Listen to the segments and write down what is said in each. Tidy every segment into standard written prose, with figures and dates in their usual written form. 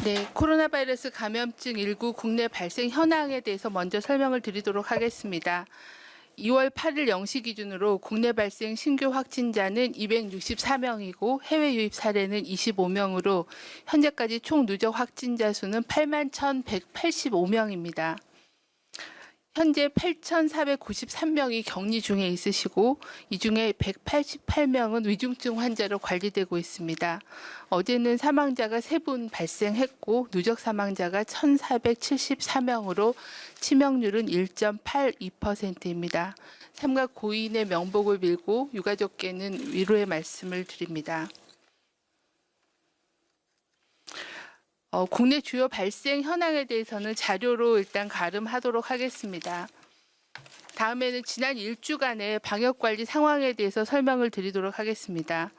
네, 코로나 바이러스 감염증 19 국내 발생 현황에 대해서 먼저 설명을 드리도록 하겠습니다. 2월 8일 0시 기준으로 국내 발생 신규 확진자는 264명이고 해외 유입 사례는 25명으로 현재까지 총 누적 확진자 수는 81,185명입니다. 현재 8,493명이 격리 중에 있으시고 이 중에 188명은 위중증 환자로 관리되고 있습니다. 어제는 사망자가 3분 발생했고 누적 사망자가 1,474명으로 치명률은 1.82%입니다. 삼가 고인의 명복을 빌고 유가족께는 위로의 말씀을 드립니다. 국내 주요 발생 현황에 대해서는 자료로 일단 가름하도록 하겠습니다. 다음에는 지난 1주간의 방역관리 상황에 대해서 설명을 드리도록 하겠습니다.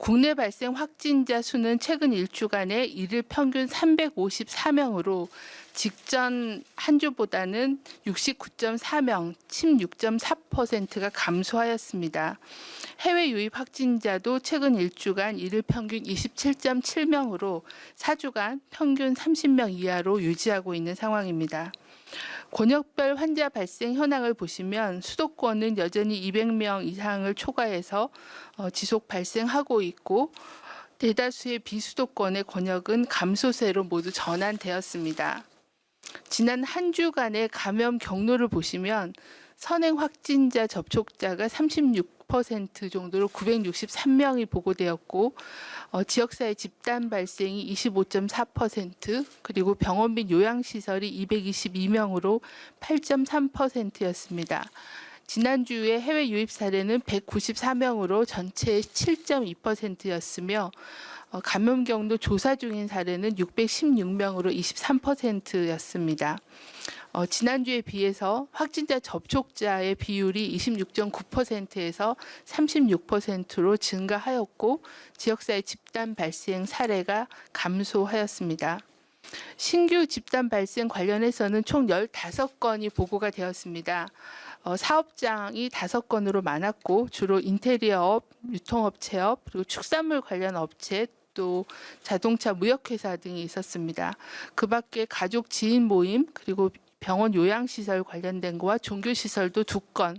국내 발생 확진자 수는 최근 1주간에 일일 평균 354명으로 직전 한 주보다는 69.4명, 16.4%가 감소하였습니다. 해외 유입 확진자도 최근 1주간 일일 평균 27.7명으로 4주간 평균 30명 이하로 유지하고 있는 상황입니다. 권역별 환자 발생 현황을 보시면 수도권은 여전히 200명 이상을 초과해서 지속 발생하고 있고 대다수의 비수도권의 권역은 감소세로 모두 전환되었습니다. 지난 한 주간의 감염 경로를 보시면 선행 확진자 접촉자가 36% 정도로 963명이 보고되었고 지역사회 집단 발생이 25.4% 그리고 병원 및 요양시설이 222명으로 8.3%였습니다. 지난주에 해외 유입 사례는 194명으로 전체의 7.2%였으며 감염 경로 조사 중인 사례는 616명으로 23%였습니다. 지난주에 비해서 확진자 접촉자의 비율이 26.9%에서 36%로 증가하였고 지역사회 집단 발생 사례가 감소하였습니다. 신규 집단 발생 관련해서는 총 15건이 보고가 되었습니다. 사업장이 5건으로 많았고 주로 인테리어업, 유통업체업, 그리고 축산물 관련 업체, 또 자동차 무역회사 등이 있었습니다. 그 밖에 가족 지인 모임, 그리고 병원 요양시설 관련된 거와 종교시설도 2건,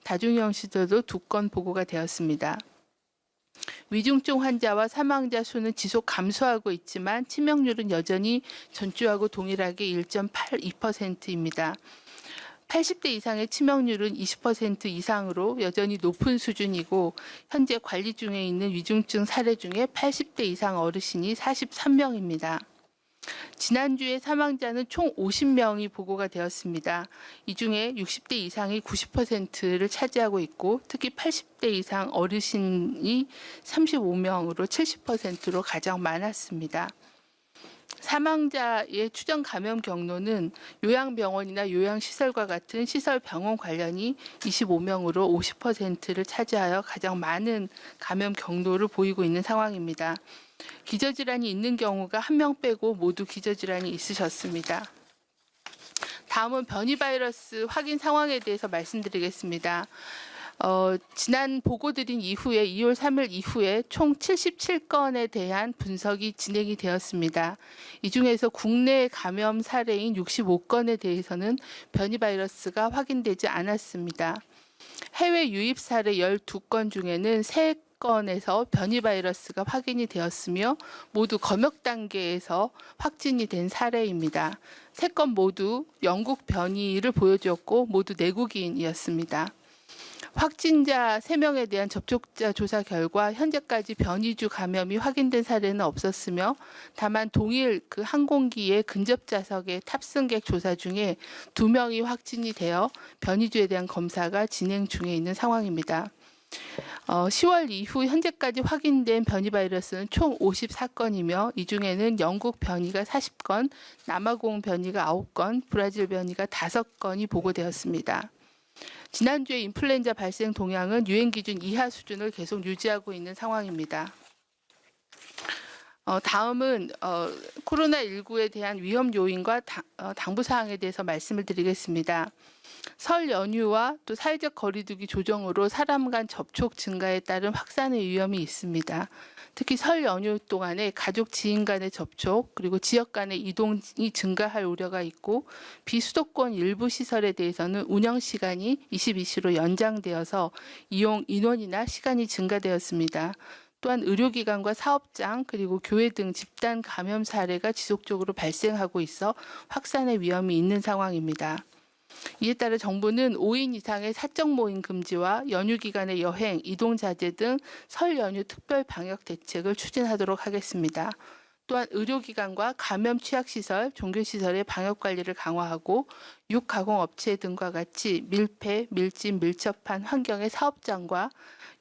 다중이용 시설도 2건 보고가 되었습니다. 위중증 환자와 사망자 수는 지속 감소하고 있지만 치명률은 여전히 전주하고 동일하게 1.82%입니다. 80대 이상의 치명률은 20% 이상으로 여전히 높은 수준이고 현재 관리 중에 있는 위중증 사례 중에 80대 이상 어르신이 43명입니다. 지난주에 사망자는 총 50명이 보고가 되었습니다. 이 중에 60대 이상이 90%를 차지하고 있고 특히 80대 이상 어르신이 35명으로 70%로 가장 많았습니다. 사망자의 추정 감염 경로는 요양병원이나 요양시설과 같은 시설 병원 관련이 25명으로 50%를 차지하여 가장 많은 감염 경로를 보이고 있는 상황입니다. 기저질환이 있는 경우가 1명 빼고 모두 기저질환이 있으셨습니다. 다음은 변이 바이러스 확인 상황에 대해서 말씀드리겠습니다. 지난 보고드린 이후에 2월 3일 이후에 총 77건에 대한 분석이 진행이 되었습니다. 이 중에서 국내 감염 사례인 65건에 대해서는 변이 바이러스가 확인되지 않았습니다. 해외 유입 사례 12건 중에는 3건에서 변이 바이러스가 확인이 되었으며 모두 검역 단계에서 확진이 된 사례입니다. 3건 모두 영국 변이를 보여주었고 모두 내국인이었습니다. 확진자 3명에 대한 접촉자 조사 결과 현재까지 변이주 감염이 확인된 사례는 없었으며 다만 동일 그 항공기의 근접 좌석의 탑승객 조사 중에 2명이 확진이 되어 변이주에 대한 검사가 진행 중에 있는 상황입니다. 10월 이후 현재까지 확인된 변이 바이러스는 총 54건이며 이 중에는 영국 변이가 40건, 남아공 변이가 9건, 브라질 변이가 5건이 보고되었습니다. 지난주에 인플루엔자 발생 동향은 유행 기준 이하 수준을 계속 유지하고 있는 상황입니다. 다음은 코로나19에 대한 위험 요인과 당부사항에 대해서 말씀을 드리겠습니다. 설 연휴와 또 사회적 거리두기 조정으로 사람 간 접촉 증가에 따른 확산의 위험이 있습니다. 특히 설 연휴 동안에 가족 지인 간의 접촉 그리고 지역 간의 이동이 증가할 우려가 있고 비수도권 일부 시설에 대해서는 운영 시간이 22시로 연장되어서 이용 인원이나 시간이 증가되었습니다. 또한 의료기관과 사업장 그리고 교회 등 집단 감염 사례가 지속적으로 발생하고 있어 확산의 위험이 있는 상황입니다. 이에 따라 정부는 5인 이상의 사적 모임 금지와 연휴 기간의 여행, 이동 자제 등 설 연휴 특별 방역 대책을 추진하도록 하겠습니다. 또한 의료기관과 감염 취약시설, 종교시설의 방역 관리를 강화하고 육가공업체 등과 같이 밀폐, 밀집, 밀접한 환경의 사업장과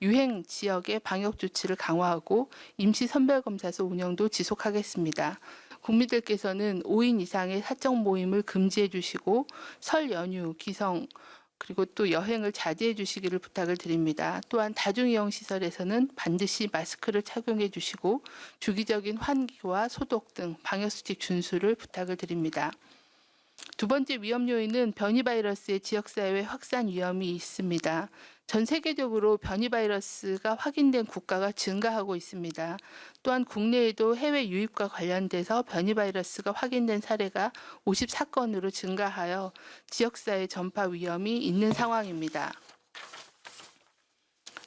유행 지역의 방역 조치를 강화하고 임시 선별검사소 운영도 지속하겠습니다. 국민들께서는 5인 이상의 사적 모임을 금지해 주시고 설 연휴, 기성, 그리고 또 여행을 자제해 주시기를 부탁을 드립니다. 또한 다중이용 시설에서는 반드시 마스크를 착용해 주시고 주기적인 환기와 소독 등 방역수칙 준수를 부탁을 드립니다. 두 번째 위험 요인은 변이 바이러스의 지역사회 확산 위험이 있습니다. 전 세계적으로 변이 바이러스가 확인된 국가가 증가하고 있습니다. 또한 국내에도 해외 유입과 관련돼서 변이 바이러스가 확인된 사례가 54건으로 증가하여 지역사회 전파 위험이 있는 상황입니다.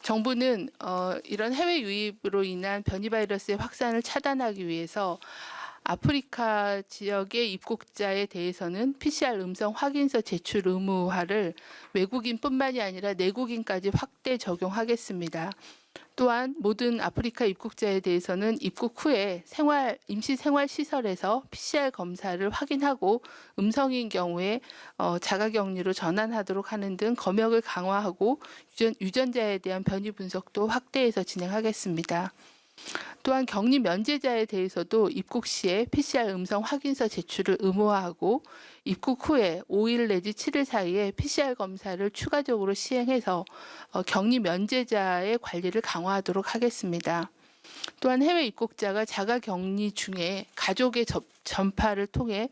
정부는 이런 해외 유입으로 인한 변이 바이러스의 확산을 차단하기 위해서 아프리카 지역의 입국자에 대해서는 PCR 음성 확인서 제출 의무화를 외국인뿐만이 아니라 내국인까지 확대 적용하겠습니다. 또한 모든 아프리카 입국자에 대해서는 입국 후에 임시 생활시설에서 PCR 검사를 확인하고 음성인 경우에 자가격리로 전환하도록 하는 등 검역을 강화하고 유전자에 대한 변이 분석도 확대해서 진행하겠습니다. 또한 격리 면제자에 대해서도 입국 시에 PCR 음성 확인서 제출을 의무화하고 입국 후에 5일 내지 7일 사이에 PCR 검사를 추가적으로 시행해서 격리 면제자의 관리를 강화하도록 하겠습니다. 또한 해외 입국자가 자가격리 중에 가족의 전파를 통해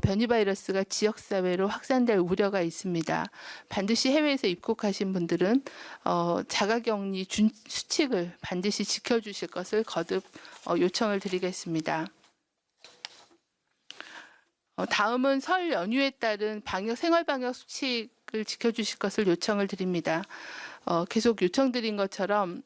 변이 바이러스가 지역사회로 확산될 우려가 있습니다. 반드시 해외에서 입국하신 분들은 자가격리 수칙을 반드시 지켜주실 것을 거듭 요청을 드리겠습니다. 다음은 설 연휴에 따른 생활방역 수칙을 지켜주실 것을 요청을 드립니다. 계속 요청드린 것처럼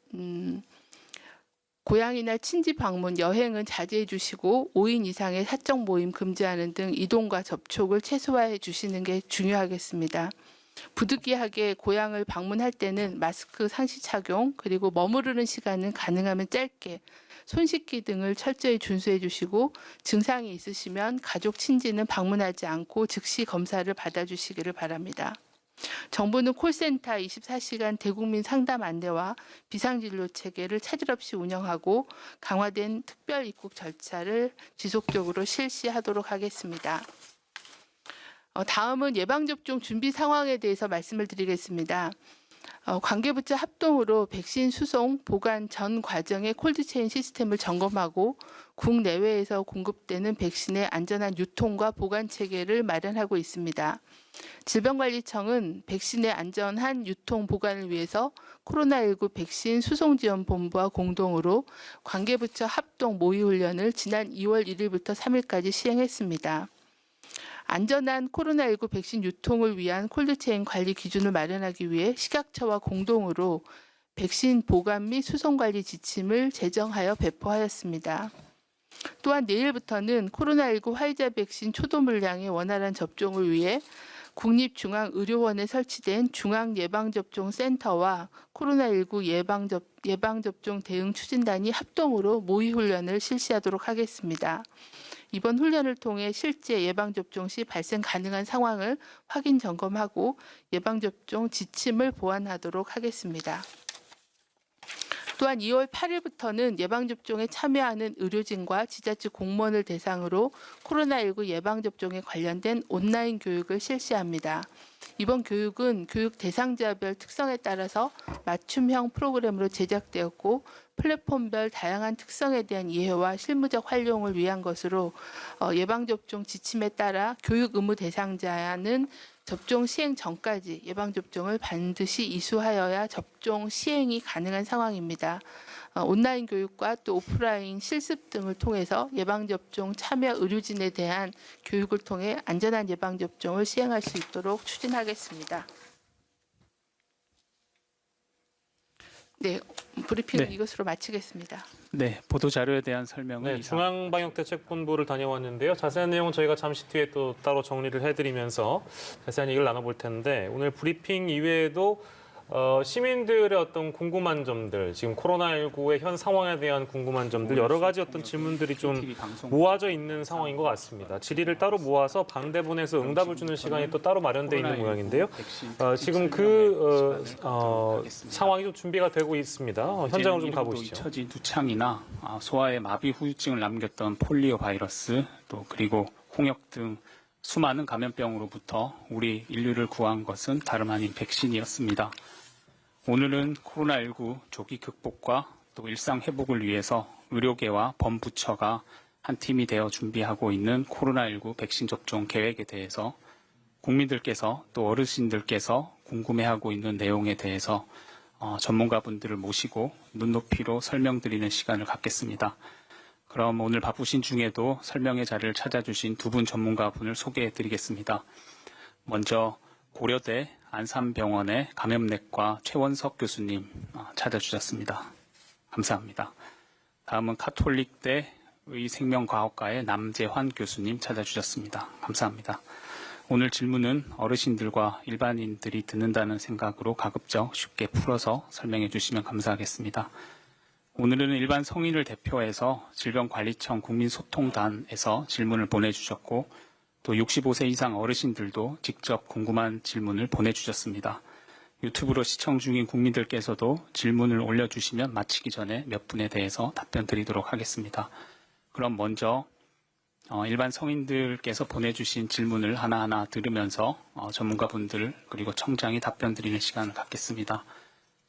고향이나 친지 방문, 여행은 자제해 주시고 5인 이상의 사적 모임 금지하는 등 이동과 접촉을 최소화해 주시는 게 중요하겠습니다. 부득이하게 고향을 방문할 때는 마스크 상시 착용, 그리고 머무르는 시간은 가능하면 짧게, 손 씻기 등을 철저히 준수해 주시고 증상이 있으시면 가족 친지는 방문하지 않고 즉시 검사를 받아주시기를 바랍니다. 정부는 콜센터 24시간 대국민 상담 안내와 비상진료 체계를 차질 없이 운영하고 강화된 특별 입국 절차를 지속적으로 실시하도록 하겠습니다. 다음은 예방접종 준비 상황에 대해서 말씀을 드리겠습니다. 관계부처 합동으로 백신 수송, 보관 전 과정의 콜드체인 시스템을 점검하고 국내외에서 공급되는 백신의 안전한 유통과 보관 체계를 마련하고 있습니다. 질병관리청은 백신의 안전한 유통 보관을 위해서 코로나19 백신 수송지원본부와 공동으로 관계부처 합동 모의훈련을 지난 2월 1일부터 3일까지 시행했습니다. 안전한 코로나19 백신 유통을 위한 콜드체인 관리 기준을 마련하기 위해 식약처와 공동으로 백신 보관 및 수송관리 지침을 제정하여 배포하였습니다. 또한 내일부터는 코로나19 화이자 백신 초도 물량의 원활한 접종을 위해 국립중앙의료원에 설치된 중앙예방접종센터와 코로나19 예방접종 대응 추진단이 합동으로 모의훈련을 실시하도록 하겠습니다. 이번 훈련을 통해 실제 예방접종 시 발생 가능한 상황을 확인 점검하고 예방접종 지침을 보완하도록 하겠습니다. 또한 2월 8일부터는 예방접종에 참여하는 의료진과 지자체 공무원을 대상으로 코로나19 예방접종에 관련된 온라인 교육을 실시합니다. 이번 교육은 교육 대상자별 특성에 따라서 맞춤형 프로그램으로 제작되었고 플랫폼별 다양한 특성에 대한 이해와 실무적 활용을 위한 것으로 예방접종 지침에 따라 교육 의무 대상자는 접종 시행 전까지 예방접종을 반드시 이수하여야 접종 시행이 가능한 상황입니다. 온라인 교육과 또 오프라인 실습 등을 통해서 예방접종 참여 의료진에 대한 교육을 통해 안전한 예방접종을 시행할 수 있도록 추진하겠습니다. 네, 브리핑은 네. 이것으로 마치겠습니다. 네, 보도 자료에 대한 설명은 네, 이상. 중앙방역대책본부를 다녀왔는데요. 자세한 내용은 저희가 잠시 뒤에 또 따로 정리를 해드리면서 자세한 얘기를 나눠볼 텐데 오늘 브리핑 이외에도 시민들의 어떤 궁금한 점들, 지금 코로나19의 현 상황에 대한 궁금한 점들, 여러 가지 어떤 질문들이 좀 모아져 있는 상황인 것 같습니다. 질의를 따로 모아서 방대본에서 응답을 주는 시간이 또 따로 마련되어 있는 모양인데요. 지금 그 상황이 좀 준비가 되고 있습니다. 현장으로 좀 가보시죠. 잊혀진 두창이나 소아의 마비 후유증을 남겼던 폴리오 바이러스, 또 그리고 홍역 등 수많은 감염병으로부터 우리 인류를 구한 것은 다름 아닌 백신이었습니다. 오늘은 코로나19 조기 극복과 또 일상 회복을 위해서 의료계와 범부처가 한 팀이 되어 준비하고 있는 코로나19 백신 접종 계획에 대해서 국민들께서 또 어르신들께서 궁금해하고 있는 내용에 대해서 전문가분들을 모시고 눈높이로 설명드리는 시간을 갖겠습니다. 그럼 오늘 바쁘신 중에도 설명의 자리를 찾아주신 두 분 전문가분을 소개해드리겠습니다. 먼저 고려대 안산병원의 감염내과 최원석 교수님 찾아주셨습니다. 감사합니다. 다음은 카톨릭대 의생명과학과의 남재환 교수님 찾아주셨습니다. 감사합니다. 오늘 질문은 어르신들과 일반인들이 듣는다는 생각으로 가급적 쉽게 풀어서 설명해 주시면 감사하겠습니다. 오늘은 일반 성인을 대표해서 질병관리청 국민소통단에서 질문을 보내주셨고 또 65세 이상 어르신들도 직접 궁금한 질문을 보내주셨습니다. 유튜브로 시청 중인 국민들께서도 질문을 올려주시면 마치기 전에 몇 분에 대해서 답변 드리도록 하겠습니다. 그럼 먼저 일반 성인들께서 보내주신 질문을 하나하나 들으면서 전문가분들 그리고 청장이 답변 드리는 시간을 갖겠습니다.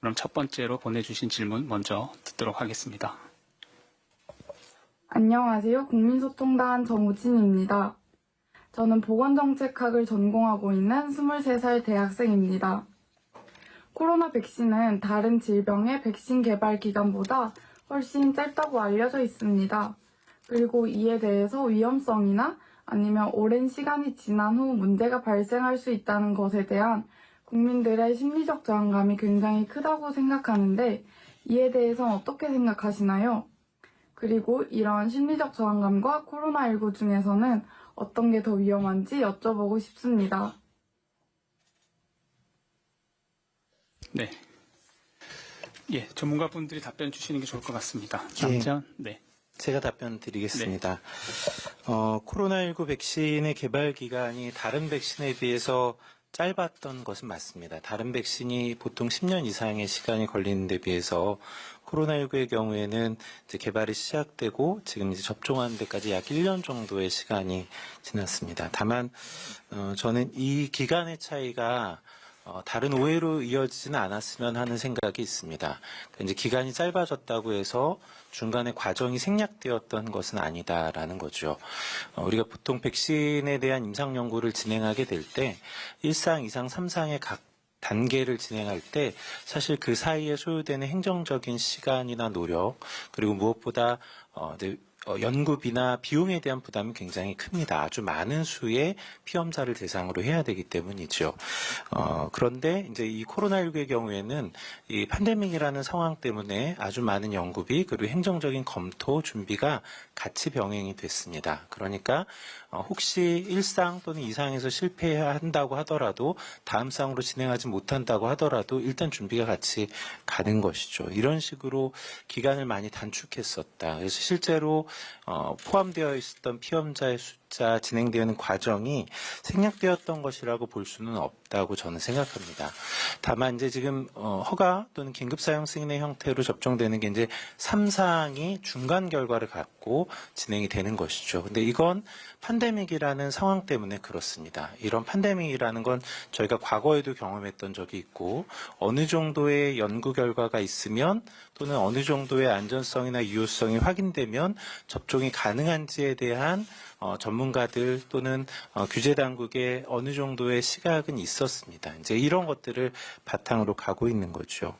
그럼 첫 번째로 보내주신 질문 먼저 듣도록 하겠습니다. 안녕하세요. 국민소통단 정우진입니다. 저는 보건정책학을 전공하고 있는 23살 대학생입니다. 코로나 백신은 다른 질병의 백신 개발 기간보다 훨씬 짧다고 알려져 있습니다. 그리고 이에 대해서 위험성이나 아니면 오랜 시간이 지난 후 문제가 발생할 수 있다는 것에 대한 국민들의 심리적 저항감이 굉장히 크다고 생각하는데 이에 대해서는 어떻게 생각하시나요? 그리고 이런 심리적 저항감과 코로나19 중에서는 어떤 게 더 위험한지 여쭤보고 싶습니다. 네. 예, 전문가분들이 답변 주시는 게 좋을 것 같습니다. 남재환, 네. 제가 답변 드리겠습니다. 코로나19 백신의 개발 기간이 다른 백신에 비해서 짧았던 것은 맞습니다. 다른 백신이 보통 10년 이상의 시간이 걸리는 데 비해서 코로나19의 경우에는 이제 개발이 시작되고 지금 이제 접종하는 데까지 약 1년 정도의 시간이 지났습니다. 다만 저는 이 기간의 차이가 다른 오해로 이어지지는 않았으면 하는 생각이 있습니다. 이제 기간이 짧아졌다고 해서 중간에 과정이 생략되었던 것은 아니다라는 거죠. 우리가 보통 백신에 대한 임상 연구를 진행하게 될 때 1상, 2상, 3상의 각 단계를 진행할 때 사실 그 사이에 소요되는 행정적인 시간이나 노력 그리고 무엇보다 연구비나 비용에 대한 부담이 굉장히 큽니다. 아주 많은 수의 피험자를 대상으로 해야 되기 때문이죠. 그런데 이제 이 코로나19의 경우에는 이 팬데믹이라는 상황 때문에 아주 많은 연구비 그리고 행정적인 검토 준비가 같이 병행이 됐습니다. 그러니까 혹시 1상 또는 2상에서 실패한다고 하더라도 다음 상으로 진행하지 못한다고 하더라도 일단 준비가 같이 가는 것이죠. 이런 식으로 기간을 많이 단축했었다. 그래서 실제로 포함되어 있었던 피험자의 숫자, 진행되는 과정이 생략되었던 것이라고 볼 수는 없다고 저는 생각합니다. 다만 이제 지금 허가 또는 긴급 사용 승인의 형태로 접종되는 게 이제 3상이 중간 결과를 갖고 진행이 되는 것이죠. 근데 이건 팬데믹이라는 상황 때문에 그렇습니다. 이런 팬데믹이라는 건 저희가 과거에도 경험했던 적이 있고 어느 정도의 연구 결과가 있으면 또는 어느 정도의 안전성이나 유효성이 확인되면 접종이 가능한지에 대한 전문가들 또는 규제 당국의 어느 정도의 시각은 있었습니다. 이제 이런 것들을 바탕으로 가고 있는 거죠.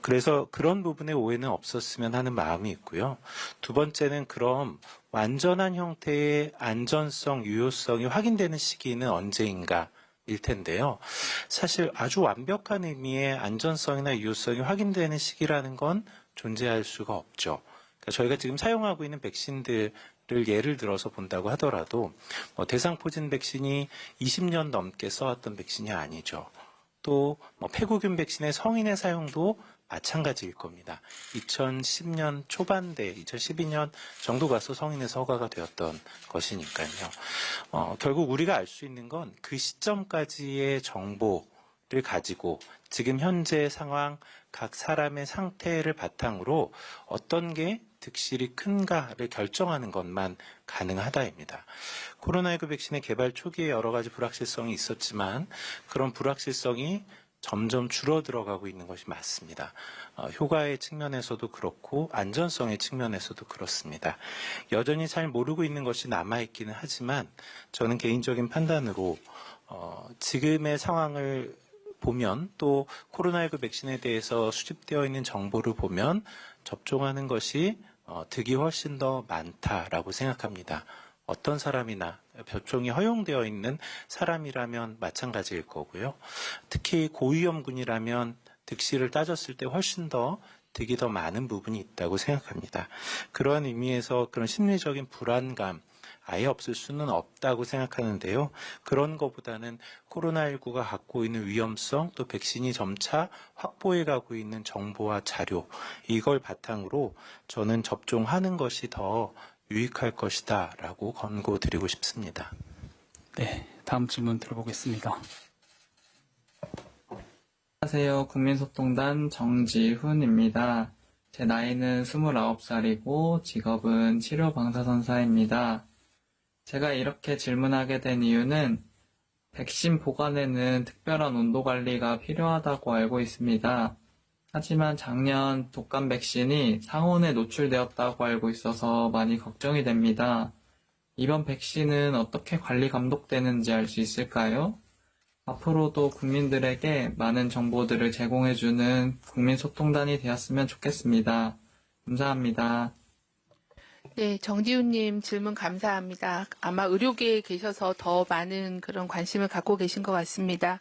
그래서 그런 부분의 오해는 없었으면 하는 마음이 있고요. 두 번째는 그럼 완전한 형태의 안전성, 유효성이 확인되는 시기는 언제인가? 일 텐데요. 사실 아주 완벽한 의미의 안전성이나 유효성이 확인되는 시기라는 건 존재할 수가 없죠. 그러니까 저희가 지금 사용하고 있는 백신들을 예를 들어서 본다고 하더라도 대상 포진 백신이 20년 넘게 써왔던 백신이 아니죠. 또 폐구균 백신의 성인의 사용도 마찬가지일 겁니다. 2010년 초반대, 2012년 정도 가서 성인에서 허가가 되었던 것이니까요. 결국 우리가 알 수 있는 건 그 시점까지의 정보를 가지고 지금 현재 상황, 각 사람의 상태를 바탕으로 어떤 게 득실이 큰가를 결정하는 것만 가능하다입니다. 코로나19 백신의 개발 초기에 여러 가지 불확실성이 있었지만 그런 불확실성이 점점 줄어들어가고 있는 것이 맞습니다. 효과의 측면에서도 그렇고 안전성의 측면에서도 그렇습니다. 여전히 잘 모르고 있는 것이 남아있기는 하지만 저는 개인적인 판단으로 지금의 상황을 보면 또 코로나19 백신에 대해서 수집되어 있는 정보를 보면 접종하는 것이 득이 훨씬 더 많다라고 생각합니다. 어떤 사람이나 접종이 허용되어 있는 사람이라면 마찬가지일 거고요. 특히 고위험군이라면 득실을 따졌을 때 훨씬 더 득이 더 많은 부분이 있다고 생각합니다. 그러한 의미에서 그런 심리적인 불안감 아예 없을 수는 없다고 생각하는데요. 그런 것보다는 코로나19가 갖고 있는 위험성 또 백신이 점차 확보해 가고 있는 정보와 자료 이걸 바탕으로 저는 접종하는 것이 더 유익할 것이다 라고 권고드리고 싶습니다. 네, 다음 질문 들어보겠습니다. 안녕하세요. 국민소통단 정지훈입니다. 제 나이는 29살이고 직업은 치료방사선사입니다. 제가 이렇게 질문하게 된 이유는 백신 보관에는 특별한 온도 관리가 필요하다고 알고 있습니다. 하지만 작년 독감 백신이 상온에 노출되었다고 알고 있어서 많이 걱정이 됩니다. 이번 백신은 어떻게 관리 감독되는지 알 수 있을까요? 앞으로도 국민들에게 많은 정보들을 제공해주는 국민소통단이 되었으면 좋겠습니다. 감사합니다. 네, 정지훈님 질문 감사합니다. 아마 의료계에 계셔서 더 많은 그런 관심을 갖고 계신 것 같습니다.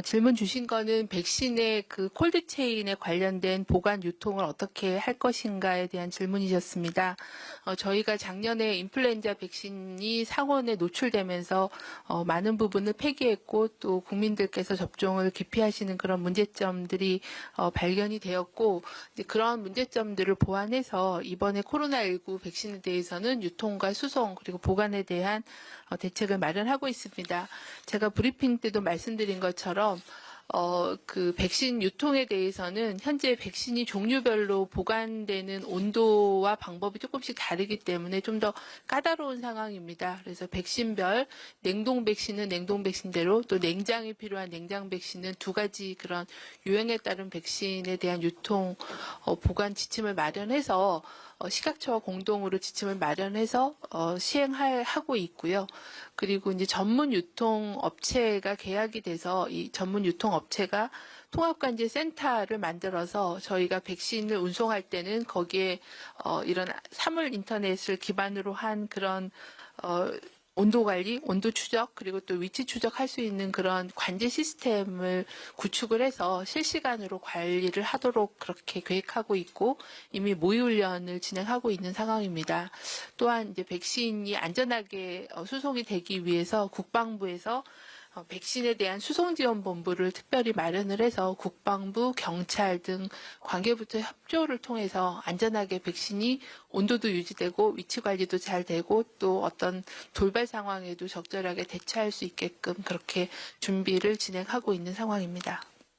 질문 주신 거는 백신의 그 콜드체인에 관련된 보관 유통을 어떻게 할 것인가에 대한 질문이셨습니다. 저희가 작년에 인플루엔자 백신이 상온에 노출되면서 많은 부분을 폐기했고 또 국민들께서 접종을 기피하시는 그런 문제점들이 발견이 되었고 이제 그런 문제점들을 보완해서 이번에 코로나19 백신에 대해서는 유통과 수송 그리고 보관에 대한 대책을 마련하고 있습니다. 제가 브리핑 때도 말씀드린 것처럼 그 백신 유통에 대해서는 현재 백신이 종류별로 보관되는 온도와 방법이 조금씩 다르기 때문에 좀 더 까다로운 상황입니다. 그래서 백신별 냉동 백신은 냉동 백신대로 또 냉장이 필요한 냉장 백신은 두 가지 그런 유행에 따른 백신에 대한 유통 보관 지침을 마련해서 식약처와 공동으로 지침을 마련해서 시행하고 있고요. 그리고 이제 전문 유통 업체가 계약이 돼서 이 전문 유통 업체가 통합관제 센터를 만들어서 저희가 백신을 운송할 때는 거기에 이런 사물 인터넷을 기반으로 한 그런 온도 관리, 온도 추적, 그리고 또 위치 추적할 수 있는 그런 관제 시스템을 구축을 해서 실시간으로 관리를 하도록 그렇게 계획하고 있고 이미 모의 훈련을 진행하고 있는 상황입니다. 또한 이제 백신이 안전하게 수송이 되기 위해서 국방부에서 백신에 대한 수송지원본부를 특별히 마련을 해서 국방부, 경찰 등 관계부처 협조를 통해서 안전하게 백신이 온도도 유지되고 위치 관리도 잘 되고 또 어떤 돌발 상황에도 적절하게 대처할 수 있게끔 그렇게 준비를 진행하고 있는 상황입니다.